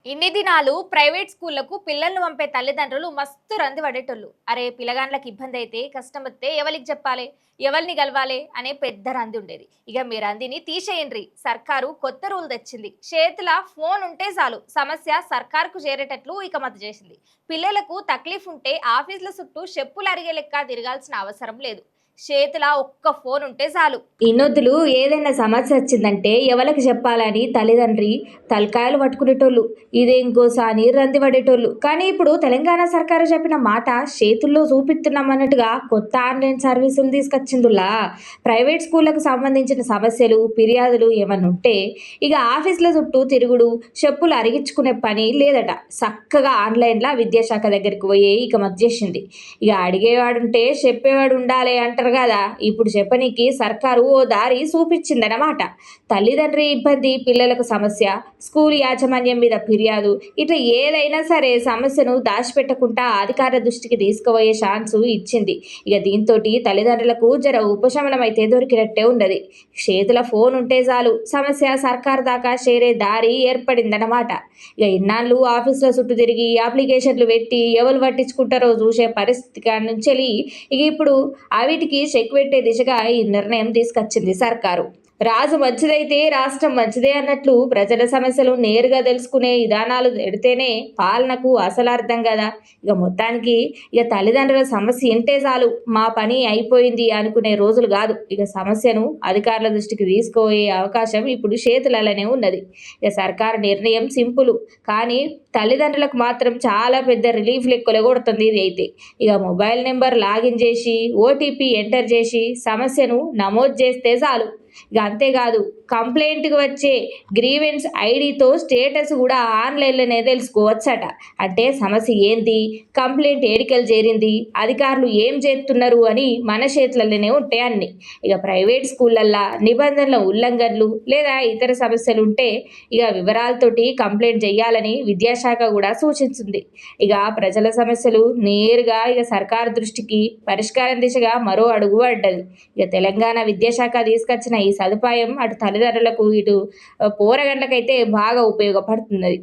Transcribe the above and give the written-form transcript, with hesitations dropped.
ఇన్ని దినాలు ప్రైవేట్ స్కూళ్లకు పిల్లల్ని పంపే తల్లిదండ్రులు మస్తు రంది పడేటోళ్ళు. అరే పిల్లగాండ్లకు ఇబ్బంది అయితే కష్టం వస్తే ఎవరికి చెప్పాలి, ఎవరిని గెలవాలి అనే పెద్ద రంది ఉండేది. ఇక మీ రందిని తీసేయండ్రి, సర్కారు కొత్త రూల్ తెచ్చింది. చేతుల ఫోన్ ఉంటే చాలు సమస్య సర్కారుకు చేరేటట్లు ఇకమతి చేసింది. పిల్లలకు తక్లీఫ్ ఉంటే ఆఫీసుల చుట్టూ చెప్పులు అరిగే లెక్క తిరగాల్సిన అవసరం లేదు. చేతుల ఒక్క ఫోన్ ఉంటే చాలు. ఇన్నొద్దులు ఏదైనా సమస్య వచ్చిందంటే ఎవరికి చెప్పాలని తల్లిదండ్రి తలకాయలు పట్టుకునేటోళ్ళు, ఇదే ఇంకోసారి రంది పడేటోళ్ళు. కానీ ఇప్పుడు తెలంగాణ సర్కారు చెప్పిన మాట చేతుల్లో చూపిస్తున్నామన్నట్టుగా కొత్త ఆన్లైన్ సర్వీసులు తీసుకొచ్చిందులా. ప్రైవేట్ స్కూళ్లకు సంబంధించిన సమస్యలు ఫిర్యాదులు ఏమన్నా ఉంటే ఇక ఆఫీసుల చుట్టూ తిరుగుడు, చెప్పులు అరిగించుకునే పని లేదట. చక్కగా ఆన్లైన్లో విద్యాశాఖ దగ్గరికి పోయి ఇక చేసింది. ఇక అడిగేవాడుంటే చెప్పేవాడు ఉండాలి అంటారు కదా. ఇప్పుడు చెప్పనీకి సర్కారు ఓ దారి చూపించిందన్నమాట. తల్లిదండ్రి ఇబ్బంది, పిల్లలకు సమస్య, స్కూల్ యాజమాన్యం మీద ఫిర్యాదు, ఇట్లా ఏదైనా సరే సమస్యను దాచిపెట్టకుండా అధికారుల దృష్టికి తీసుకుపోయే ఛాన్సు ఇచ్చింది. ఇక దీంతో తల్లిదండ్రులకు జర ఉపశమనం అయితే దొరికినట్టే ఉన్నది. చేతుల ఫోన్ ఉంటే చాలు సమస్య సర్కారు దాకా చేరే దారి ఏర్పడిందన్నమాట. ఇక ఇన్నాళ్ళు ఆఫీసుల చుట్టూ తిరిగి అప్లికేషన్లు పెట్టి ఎవరు పట్టించుకుంటారో చూసే పరిస్థితి కాడి నుంచి ఇక ఇప్పుడు అవిటికి చెక్ పెట్టే దిశగా ఈ నిర్ణయం తీసుకొచ్చింది సర్కారు. రాజు మంచిదైతే రాష్ట్రం మంచిదే అన్నట్లు ప్రజల సమస్యలు నేరుగా తెలుసుకునే విధానాలు ఎడితేనే పాలనకు అసలు అర్థం కదా. ఇక మొత్తానికి ఇక తల్లిదండ్రుల సమస్య ఇంటే చాలు మా పని అయిపోయింది అనుకునే రోజులు కాదు. ఇక సమస్యను అధికారుల దృష్టికి తీసుకుపోయే అవకాశం ఇప్పుడు చేతులలోనే ఉన్నది. ఇక సర్కారు నిర్ణయం సింపుల్, కానీ తల్లిదండ్రులకు మాత్రం చాలా పెద్ద రిలీఫ్ లెక్కలు కొడుతుంది ఇది అయితే. ఇక మొబైల్ నెంబర్ లాగిన్ చేసి ఓటీపీ ఎంటర్ చేసి సమస్యను నమోదు చేస్తే చాలు. ఇక అంతేకాదు, కంప్లైంట్కి వచ్చే గ్రీవెన్స్ ఐడితో స్టేటస్ కూడా ఆన్లైన్లోనే తెలుసుకోవచ్చట. అంటే సమస్య ఏంది, కంప్లైంట్ ఏడికలు చేరింది, అధికారులు ఏం చేస్తున్నారు అని మన చేతులలోనే ఉంటాయి అన్ని. ఇక ప్రైవేట్ స్కూళ్ళల్లో నిబంధనల ఉల్లంఘనలు లేదా ఇతర సమస్యలు ఉంటే ఇక వివరాలతోటి కంప్లైంట్ చేయాలని విద్యాశాఖ కూడా సూచించింది. ఇక ప్రజల సమస్యలు నేరుగా ఇక సర్కారు దృష్టికి పరిష్కారం దిశగా మరో అడుగు పడ్డది. ఇక తెలంగాణ విద్యాశాఖ తీసుకొచ్చిన ఈ సదుపాయం అటు తల్లిదండ్రులకు ఇటు పోరగండ్లకైతే బాగా ఉపయోగపడుతున్నది.